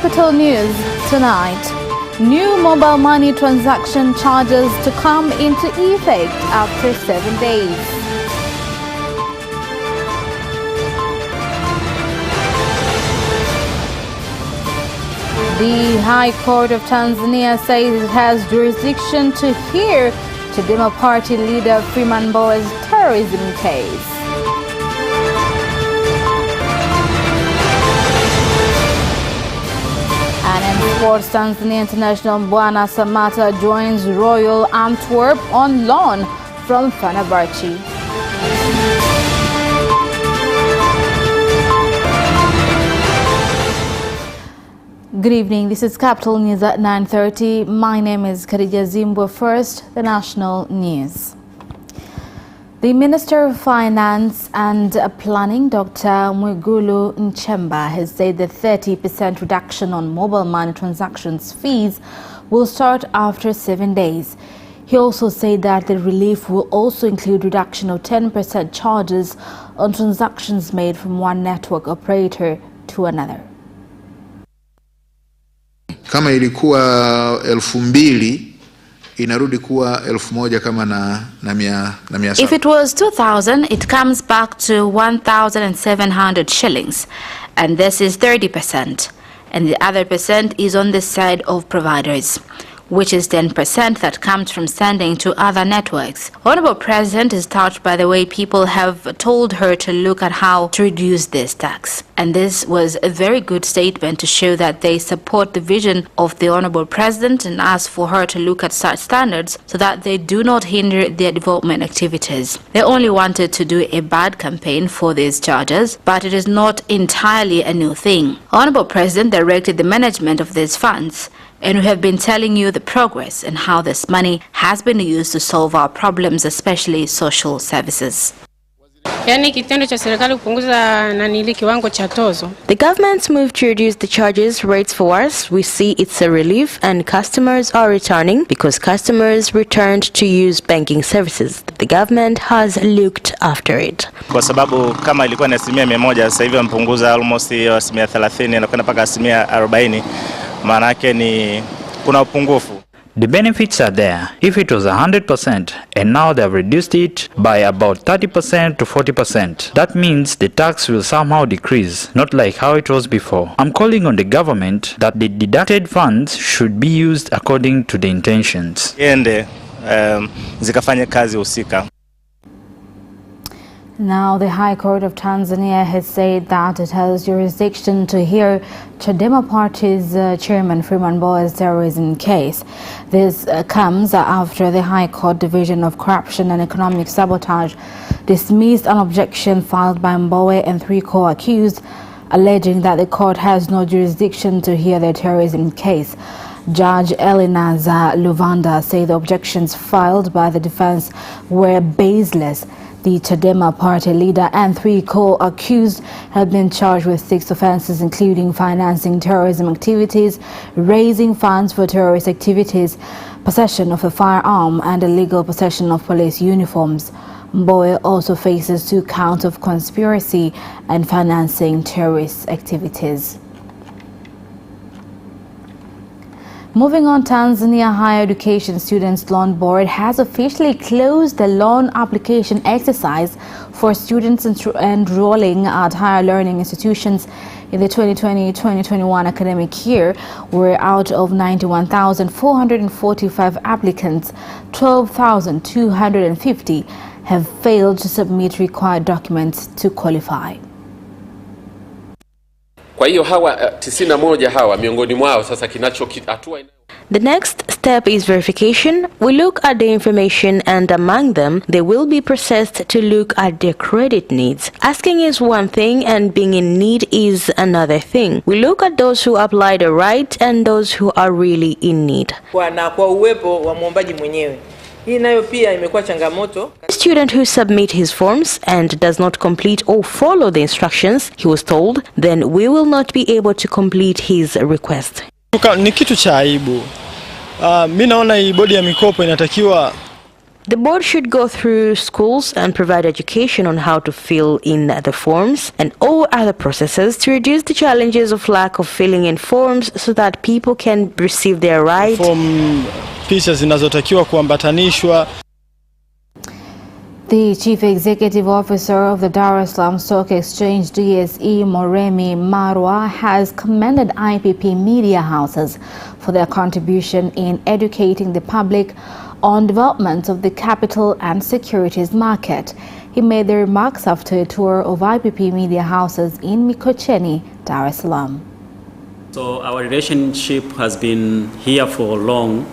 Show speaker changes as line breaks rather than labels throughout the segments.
Capital News tonight. New mobile money transaction charges to come into effect after 7 days. The High Court of Tanzania says it has jurisdiction to hear Chadema party leader Freeman Mbowe's terrorism case. And in sports, Tanzania international Bwana Samata joins Royal Antwerp on loan from Fenerbahce. Good evening. This is Capital News at 9:30. My name is Khadija Zimbwe. First, the national news. The Minister of Finance and Planning, Dr. Mwigulu Nchemba, has said the 30% reduction on mobile money transactions fees will start after 7 days. He also said that the relief will also include reduction of 10% charges on transactions made from one network operator to another.
Kama ilikuwa 2,000 inarudi kuwa 1,000 kama na mia.
If it was 2,000, it comes back to 1,700 shillings, and this is 30%, and the other percent is on the side of providers, which is 10% that comes from sending to other networks. Honorable President is touched by the way people have told her to look at how to reduce this tax. And this was a very good statement to show that they support the vision of the Honorable President and ask for her to look at such standards so that they do not hinder their development activities. They only wanted to do a bad campaign for these charges, but it is not entirely a new thing. Honorable President directed the management of these funds, and we have been telling you the progress and how this money has been used to solve our problems, especially social services.
The government's move to reduce the charges rates for us, we see it's a relief, and customers are returning because customers returned to use banking services. The government has looked after it.
Kwa sababu kama ilikuwa ni 100%, sasa hivi wamepunguza almost 30% na kwenda mpaka 40%, maana yake ni kuna upungufu.
The benefits are there. If it was 100% and now they have reduced it by about 30% to 40%, that means the tax will somehow decrease, not like how it was before. I'm calling on the government that the deducted funds should be used according to the intentions.
Zikafanye kazi husika.
Now, the High Court of Tanzania has said that it has jurisdiction to hear Chadema party's chairman Freeman Mbowe's terrorism case. This comes after the High Court Division of Corruption and Economic Sabotage dismissed an objection filed by Mbowe and 3 co-accused, alleging that the court has no jurisdiction to hear their terrorism case. Judge Elinaza Luvanda said the objections filed by the defense were baseless. The Chadema party leader and 3 co-accused have been charged with 6 offenses, including financing terrorism activities, raising funds for terrorist activities, possession of a firearm, and illegal possession of police uniforms. Mbowe also faces 2 counts of conspiracy and financing terrorist activities. Moving on, Tanzania Higher Education Students Loan Board has officially closed the loan application exercise for students enrolling at higher learning institutions in the 2020-2021 academic year, where out of 91,445 applicants, 12,250 have failed to submit required documents to qualify.
Kwa hiyo hawa 91 hawa miongoni mwao sasa hatua.
The next step is verification. We look at the information, and among them, they will be processed to look at their credit needs. Asking is one thing and being in need is another thing. We look at those who applied right and those who are really in need. Student who submit his forms and does not complete or follow the instructions he was told, then we will not be able to complete his request.
Ni kitu cha aibu. Mimi naona hii bodi ya mikopo inatakiwa
The board should go through schools and provide education on how to fill in the forms and all other processes to reduce the challenges of lack of filling in forms so that people can receive their right.
Form picha zinazotakiwa kuambatanishwa.
The Chief Executive Officer of the Dar es Salaam Stock Exchange, DSE, Moremi Marwa, has commended IPP media houses for their contribution in educating the public on development of the capital and securities market. He made the remarks after a tour of IPP media houses in Mikocheni, Dar es Salaam.
So our relationship has been here for long.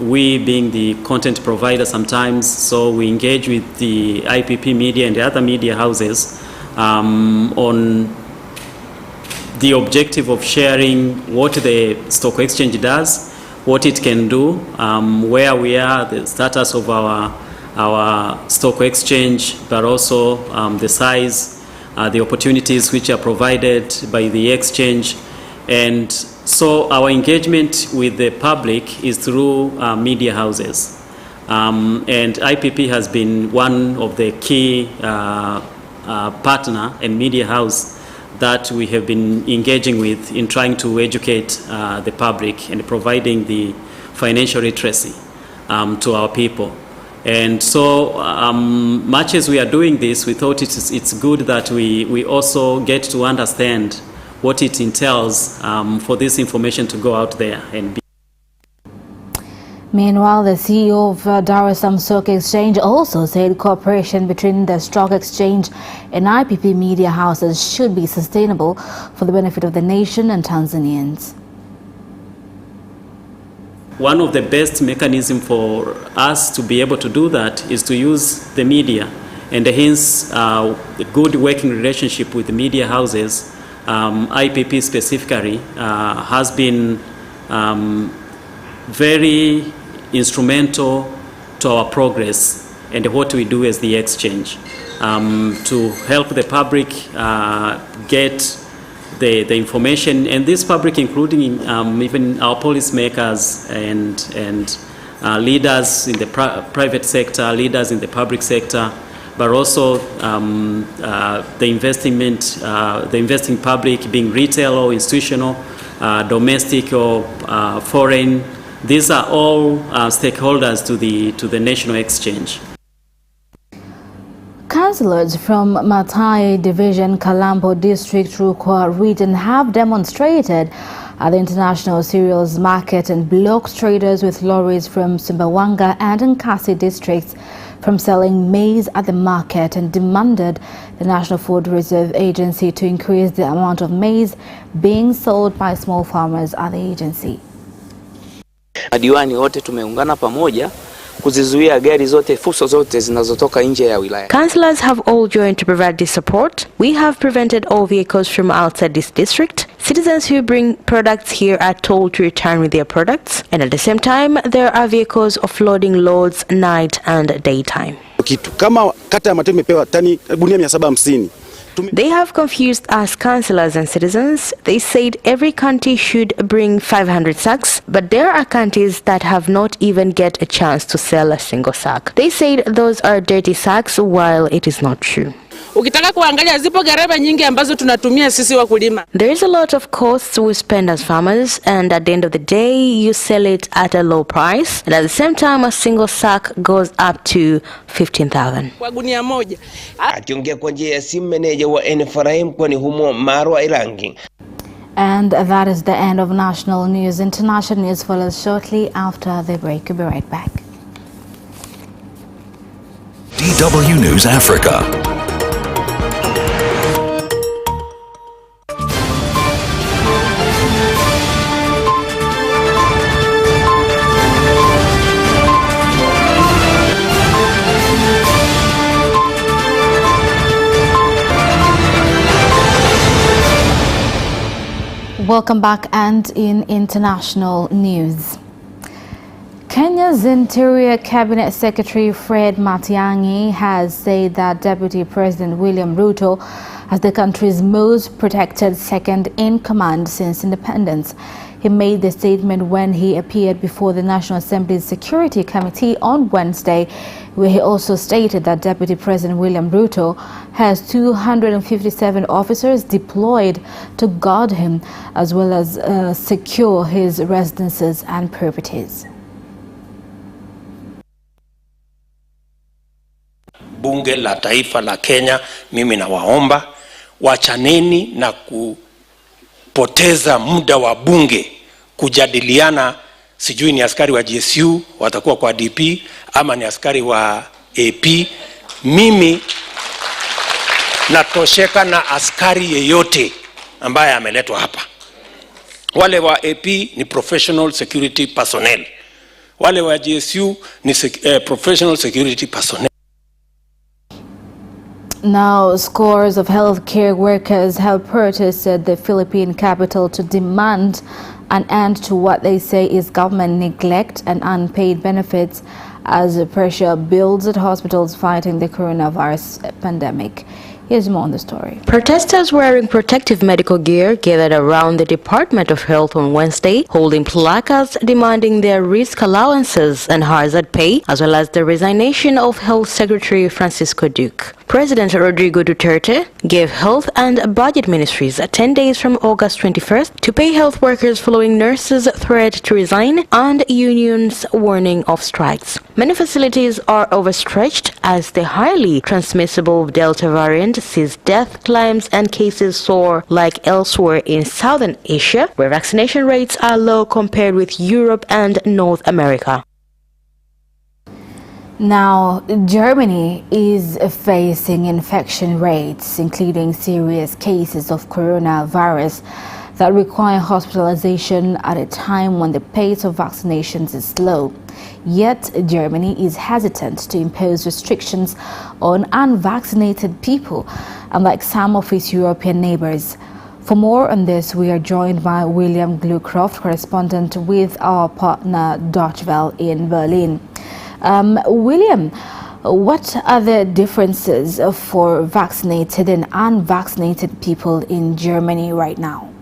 We being the content provider sometimes, so we engage with the IPP media and the other media houses on the objective of sharing what the stock exchange does, what it can do, where we are, the status of our stock exchange, but also the size, the opportunities which are provided by the exchange. And so our engagement with the public is through media houses. And IPP has been one of the key partner and media house that we have been engaging with in trying to educate the public and providing the financial literacy to our people. And so much as we are doing this, we thought it's good that we also get to understand what it entails for this information to go out there and be.
Meanwhile, the CEO of Dar es Salaam Stock Exchange also said cooperation between the stock exchange and IPP media houses should be sustainable for the benefit of the nation and Tanzanians.
One of the best mechanisms for us to be able to do that is to use the media, and hence the good working relationship with the media houses. IPP specifically has been very instrumental to our progress and what we do as the exchange to help the public get the information, and this public including even our policymakers and leaders in the private sector, leaders in the public sector, but also the investing public, being retail or institutional, domestic or foreign. These are all stakeholders to the national exchange.
Councillors from Matai Division, Kalambo District, Rukwa region have demonstrated at the International Cereals Market and blocked traders with lorries from Sumbawanga and Nkasi districts from selling maize at the market and demanded the National Food Reserve Agency to increase the amount of maize being sold by small farmers at the agency.
Madiwani wote tumeungana pamoja kuzizuia gari zote, fuso zote zinazotoka nje ya wilaya.
Councillors have all joined to provide this support. We have prevented all vehicles from outside this district. Citizens who bring products here are told to return with their products, and at the same time there are vehicles offloading loads night and daytime.
Kitu kama kata ya Mateo imepewa tani gunia 750.
They have confused us councillors and citizens. They said every county should bring 500 sacks, but there are counties that have not even get a chance to sell a single sack. They said those are dirty sacks, while it is not true.
Ukitaka kuangalia zipo gharama nyingi ambazo tunatumia sisi wakulima.
There is a lot of costs we spend as farmers, and at the end of the day you sell it at a low price, and at the same time a single sack goes up to 15,000.
Kwa gunia moja.
Akiongea kwa njia ya simu meneja wa NFRA mkoani humo Marwa Irangi.
And that is the end of national news. International news follows shortly after the break. We'll be right back.
DW News Africa.
Welcome back, and in international news. Kenya's Interior Cabinet Secretary Fred Matiang'i has said that Deputy President William Ruto has the country's most protected second in command since independence. He made the statement when he appeared before the National Assembly's Security Committee on Wednesday, where he also stated that Deputy President William Ruto has 257 officers deployed to guard him, as well as secure his residences and properties.
Bunge la Taifa la Kenya, mimi nawaomba wachaneni na kupoteza muda wa bunge kujadiliana, sijui ni askari wa GSU watakuwa kwa DP ama ni askari wa AP. Mimi natosheka na askari yeyote ambaye ameletwa hapa. Wale wa AP ni professional security personnel, wale wa GSU ni professional security personnel.
Now, scores of healthcare workers have protested at the Philippine capital to demand an end to what they say is government neglect and unpaid benefits as the pressure builds at hospitals fighting the coronavirus pandemic. Here's more on the story.
Protesters wearing protective medical gear gathered around the Department of Health on Wednesday, holding placards demanding their risk allowances and hazard pay, as well as the resignation of Health Secretary Francisco Duque. President Rodrigo Duterte gave health and budget ministries 10 days from August 21st to pay health workers following nurses' threat to resign and unions' warning of strikes. Many facilities are overstretched as the highly transmissible Delta variant sees death climbs and cases soar like elsewhere in Southern Asia, where vaccination rates are low compared with Europe and North America.
Now, Germany is facing infection rates, including serious cases of coronavirus, that require hospitalization at a time when the pace of vaccinations is slow. Yet, Germany is hesitant to impose restrictions on unvaccinated people, unlike some of its European neighbors. For more on this, we are joined by William Glucroft, correspondent with our partner Deutsche Welle in Berlin. William, what are the differences for vaccinated and unvaccinated people in Germany right now?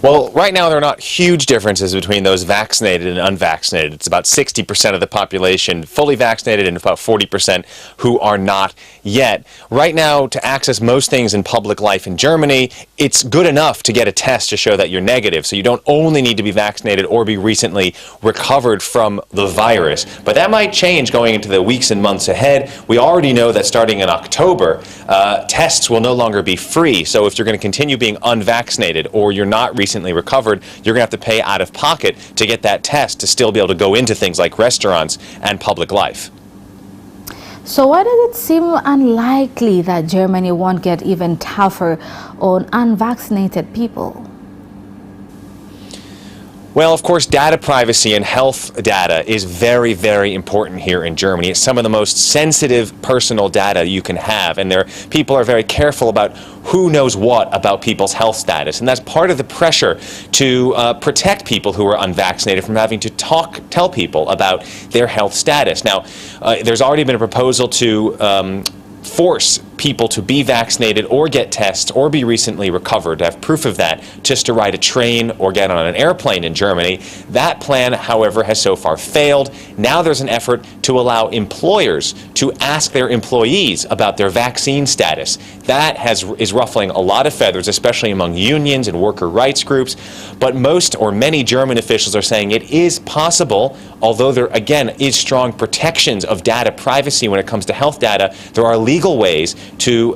Well, right now there are not huge differences between those vaccinated and unvaccinated. It's about 60% of the population fully vaccinated and about 40% who are not yet. Right now, to access most things in public life in Germany, it's good enough to get a test to show that you're negative. So you don't only need to be vaccinated or be recently recovered from the virus. But that might change going into the weeks and months ahead. We already know that starting in October, tests will no longer be free. So if you're going to continue being unvaccinated or you're not recently recovered, you're going to have to pay out of pocket to get that test to still be able to go into things like restaurants and public life.
So why does it seem unlikely that Germany won't get even tougher on unvaccinated people?
Well, of course, data privacy and health data is very, very important here in Germany. It's some of the most sensitive personal data you can have, and people are very careful about who knows what about people's health status, and that's part of the pressure to protect people who are unvaccinated from having to tell people about their health status. Now, there's already been a proposal to force people to be vaccinated or get tests or be recently recovered, to have proof of that, just to ride a train or get on an airplane in Germany. That plan, however, has so far failed. Now there's an effort to allow employers to ask their employees about their vaccine status. That is ruffling a lot of feathers, especially among unions and worker rights groups. But most or many German officials are saying it is possible, although there, again, is strong protections of data privacy when it comes to health data, there are legal ways to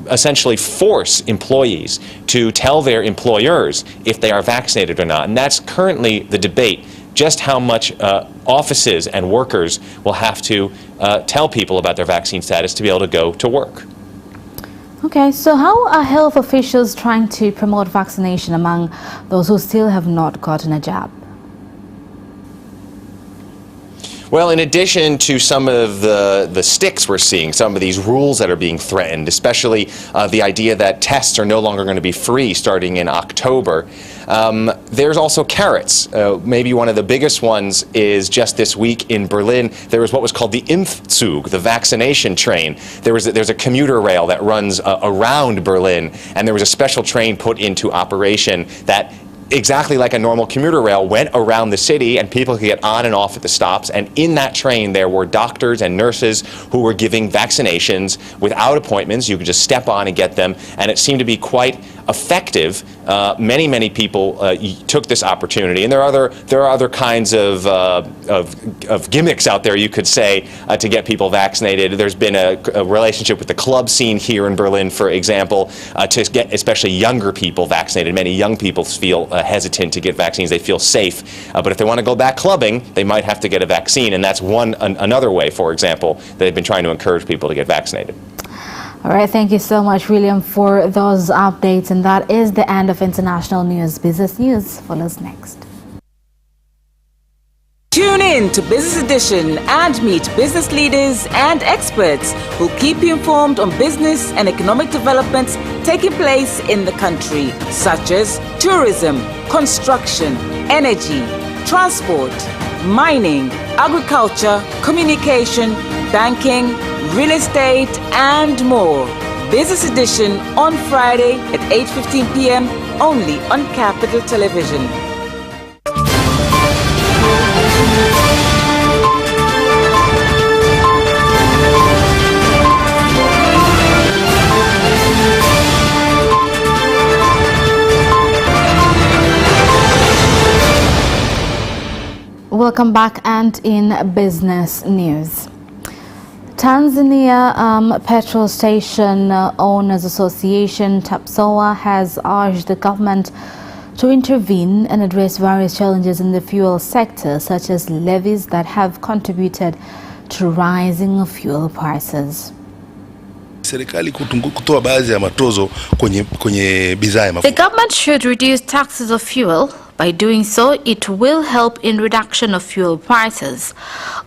essentially force employees to tell their employers if they are vaccinated or not. And that's currently the debate, just how much offices and workers will have to tell people about their vaccine status to be able to go to work.
Okay, so how are health officials trying to promote vaccination among those who still have not gotten a jab?
Well, in addition to some of the sticks we're seeing, some of these rules that are being threatened, especially the idea that tests are no longer going to be free starting in October, there's also carrots. Maybe one of the biggest ones is just this week in Berlin, there was what was called the Impfzug, the vaccination train. There's a commuter rail that runs around Berlin, and there was a special train put into operation that exactly like a normal commuter rail, went around the city and people could get on and off at the stops. And in that train there were doctors and nurses who were giving vaccinations without appointments. You could just step on and get them, and it seemed to be quite effective. Many people took this opportunity, and there are other kinds of gimmicks out there, you could say, to get people vaccinated. There's been a relationship with the club scene here in Berlin, for example, to get especially younger people vaccinated. Many young people feel hesitant to get vaccines. They feel safe, but if they want to go back clubbing, they might have to get a vaccine, and that's another way, for example, that they've been trying to encourage people to get vaccinated.
All right, thank you so much, William, for those updates. And that is the end of International News. Business News follows next.
Tune in to Business Edition and meet business leaders and experts who keep you informed on business and economic developments taking place in the country, such as tourism, construction, energy, transport, mining, agriculture, communication, banking, real estate, and more. Business Edition on Friday at 8:15 p.m. only on Capital Television.
Welcome back, and in business news. Tanzania Petrol Station Owners Association, TAPSOA, has urged the government to intervene and address various challenges in the fuel sector, such as levies that have contributed to rising fuel prices.
Serikali kutoa baadhi ya matozo kwenye bidhaa ya mafuta.
The government should reduce taxes of fuel. By doing so, it will help in reduction of fuel prices.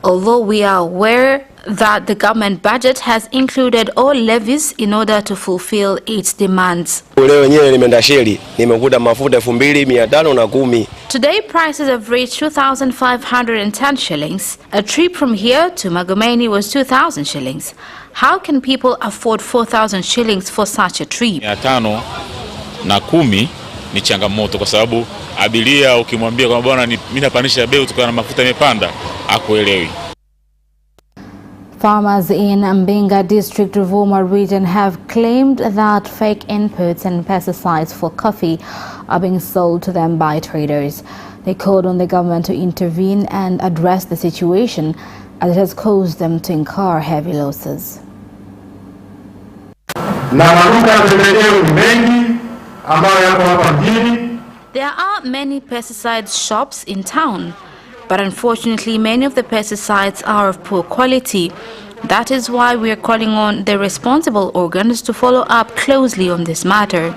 Although we are aware that the government budget has included all levies in order to fulfill its demands. Today, prices have reached 2,510 shillings. A trip from here to Magomeni was 2,000 shillings. How can people afford 4,000 shillings for such a trip?
510 ni changamoto kwa sababu abiria ukimwambia kwamba bwana mimi napanisha bei kutokana na mafuta yamepanda, hakuelewi.
Farmers in Mbinga district, Ruvuma region have claimed that fake inputs and pesticides for coffee are being sold to them by traders. They called on the government to intervene and address the situation, as it has caused them to incur heavy losses.
There are many pesticide shops in town, but unfortunately many of the pesticides are of poor quality. That is why we are calling on the responsible organs to follow up closely on this matter.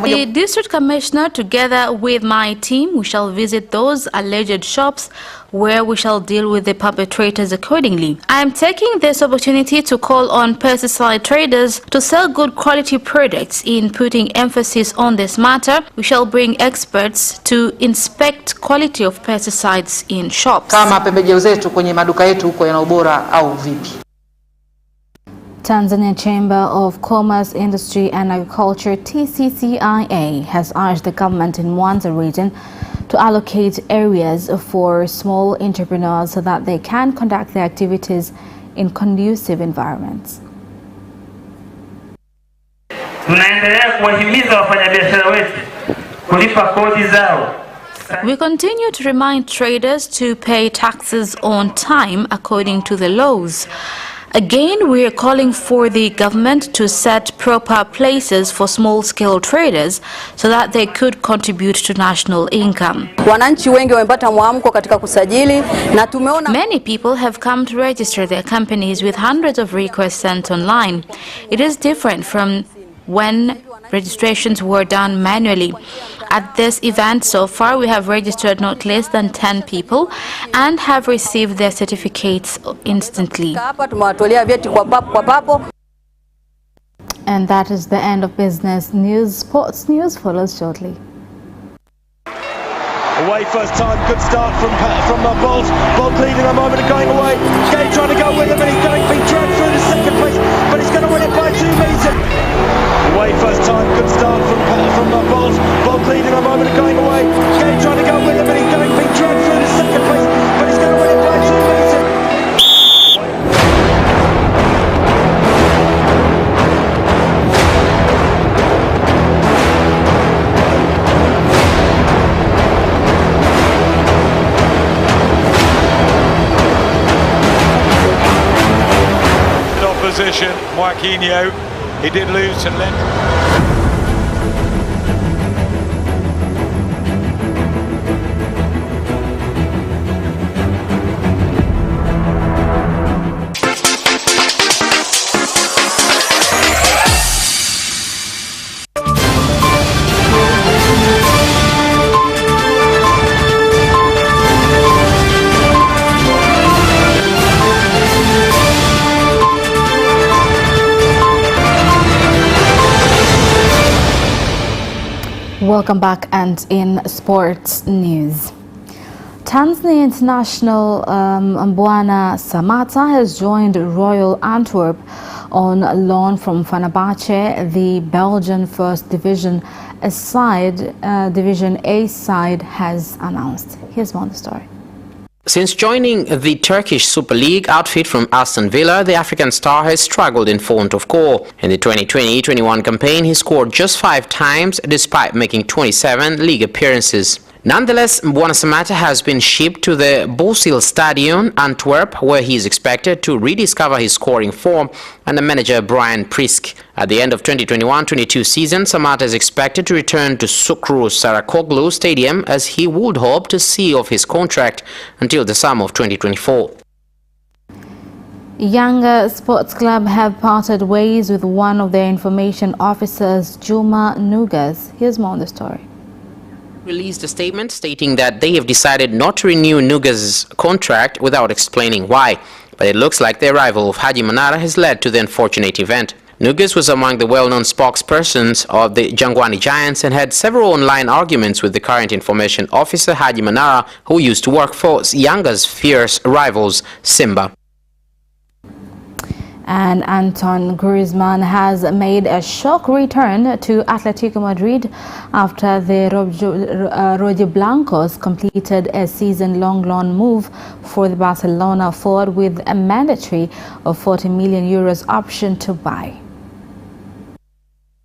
The district commissioner, together with my team, we shall visit those alleged shops where we shall deal with the perpetrators accordingly. I am taking this opportunity to call on pesticide traders to sell good quality products. In putting emphasis on this matter, we shall bring experts to inspect quality of pesticides in shops.
Tanzania Chamber of Commerce, Industry and Agriculture, TCCIA, has urged the government in Mwanza region to allocate areas for small entrepreneurs so that they can conduct their activities in conducive environments.
We continue to remind traders to pay taxes on time according to the laws. Again, we are calling for the government to set proper places for small-scale traders so that they could contribute to national income. Many people have come to register their companies with hundreds of requests sent online. It is different from when registrations were done manually. At this event so far, we have registered not less than 10 people and have received their certificates instantly.
And that is the end of business news. Sports news follows shortly.
Away first time, good start from Bolt. Bolt leading a moment and going away. Gay trying to go with him and he's going to be dragged through to second place, but he's going to win it by 2 meters. Away first time, good start from Bolt. Bolt leading a moment and going away. Gay trying to go with him and he's going to be dragged through to second place, but he's going to win it by 2 meters. Opposition, Joaquinho, he did lose to Lent.
Welcome back, and in sports news. Tanzania international Mbwana Samata has joined Royal Antwerp on loan from Fenerbahce, the Belgian First Division Division A side has announced. Here's more on the story.
Since joining the Turkish Super League outfit from Aston Villa, the African star has struggled in front of goal. In the 2020-21 campaign, he scored just 5 times despite making 27 league appearances. Nonetheless, Mbwana Samata has been shipped to the Bosuil Stadion, Antwerp, where he is expected to rediscover his scoring form under manager Brian Prisk. At the end of 2021-22 season, Samata is expected to return to Sukru Sarakoglu Stadium, as he would hope to see off his contract until the summer of 2024.
Yanga Sports Club have parted ways with one of their information officers, Juma Nugas. Here's more on the story.
Released a statement stating that they have decided not to renew Nugas' contract without explaining why. But it looks like the arrival of Haji Manara has led to the unfortunate event. Nugas was among the well-known spokespersons of the Jangwani Giants and had several online arguments with the current information officer Haji Manara, who used to work for Yanga's fierce rivals Simba.
And Antoine Griezmann has made a shock return to Atletico Madrid after the Rojiblancos completed a season-long loan move for the Barcelona forward with a mandatory of 40 million euros option to buy.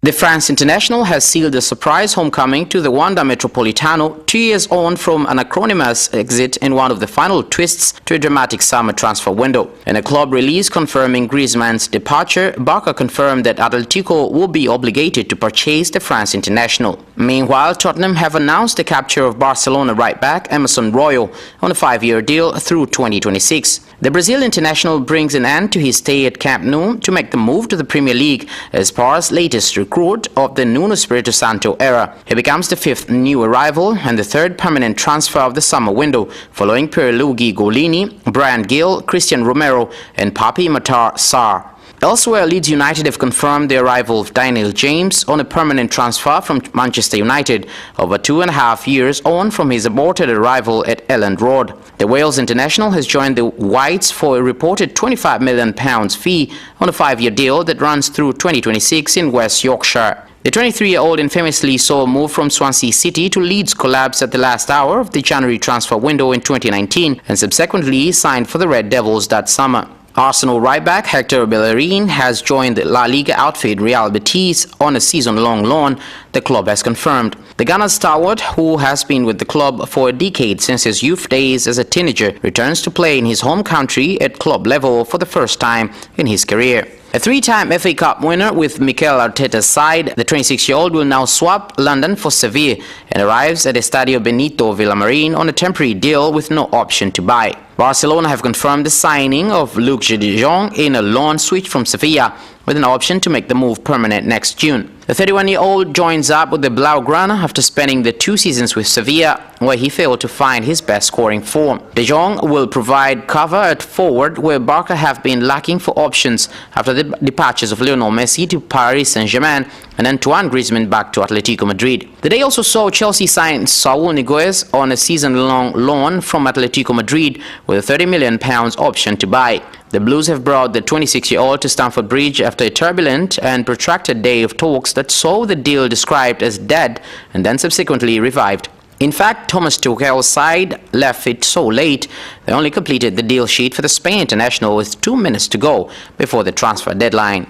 The France international has sealed a surprise homecoming to the Wanda Metropolitano 2 years on from an acronymous exit in one of the final twists to a dramatic summer transfer window. In a club release confirming Griezmann's departure, Barca confirmed that Atletico will be obligated to purchase the France international. Meanwhile, Tottenham have announced the capture of Barcelona right-back Emerson Royal on a 5-year deal through 2026. The Brazil international brings an end to his stay at Camp Nou to make the move to the Premier League as Par's latest recruit of the Nuno Espirito Santo era. He becomes the 5th new arrival and the 3rd permanent transfer of the summer window, following Pierluigi Golini, Brian Gill, Christian Romero and Papi Matar Sarr. Elsewhere, Leeds United have confirmed the arrival of Daniel James on a permanent transfer from Manchester United, over 2.5 years on from his aborted arrival at Elland Road. The Wales international has joined the Whites for a reported £25 million fee on a 5-year deal that runs through 2026 in West Yorkshire. The 23-year-old infamously saw a move from Swansea City to Leeds collapse at the last hour of the January transfer window in 2019 and subsequently signed for the Red Devils that summer. Arsenal right-back Hector Bellerin has joined the La Liga outfit Real Betis on a season-long loan, the club has confirmed. The Ghana's stalwart, who has been with the club for a decade since his youth days as a teenager, returns to play in his home country at club level for the first time in his career. A 3-time FA Cup winner with Mikel Arteta's side, the 26-year-old will now swap London for Sevilla and arrives at Estadio Benito Villamarin on a temporary deal with no option to buy. Barcelona have confirmed the signing of Luc de Jong in a loan switch from Sevilla with an option to make the move permanent next June. The 31-year-old joins up with the Blaugrana after spending the 2 seasons with Sevilla, where he failed to find his best scoring form. De Jong will provide cover at forward, where Barca have been lacking for options after the departures of Lionel Messi to Paris Saint-Germain and Antoine Griezmann back to Atletico Madrid. The day also saw Chelsea sign Saúl Ñíguez on a season-long loan from Atletico Madrid with a £30 million option to buy. The Blues have brought the 26-year-old to Stamford Bridge after a turbulent and protracted day of talks that saw the deal described as dead and then subsequently revived. In fact, Thomas Tuchel's side left it so late they only completed the deal sheet for the Spain international with 2 minutes to go before the transfer deadline.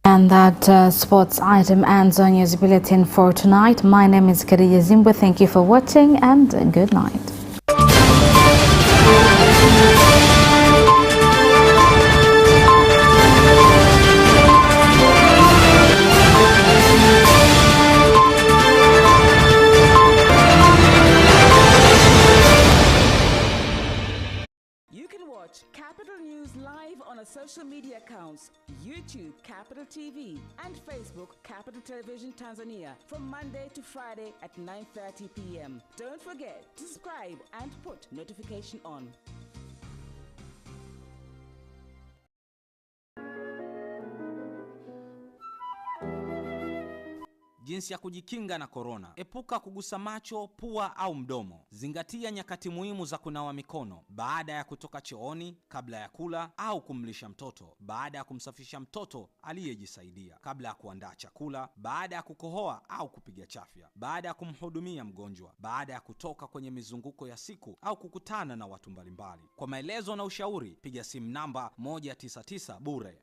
And that sports item ends on News Bulletin for tonight. My name is Khadija Zimba. Thank you for watching and good night.
Capital News live on our social media accounts, YouTube Capital TV and Facebook Capital Television Tanzania from Monday to Friday at 9:30 p.m. Don't forget to subscribe and put notification on.
Jinsi ya kujikinga na korona. Epuka kugusa macho, pua au mdomo. Zingatia nyakati muhimu za kunawa mikono baada ya kutoka chooni, kabla ya kula au kumlisha mtoto, baada ya kumsafisha mtoto aliyejisaidia, kabla ya kuandaa chakula, baada ya kukohoa au kupiga chafya, baada ya kumhudumia mgonjwa, baada ya kutoka kwenye mizunguko ya siku au kukutana na watu mbalimbali. Kwa maelezo na ushauri, piga simu namba 199 bure.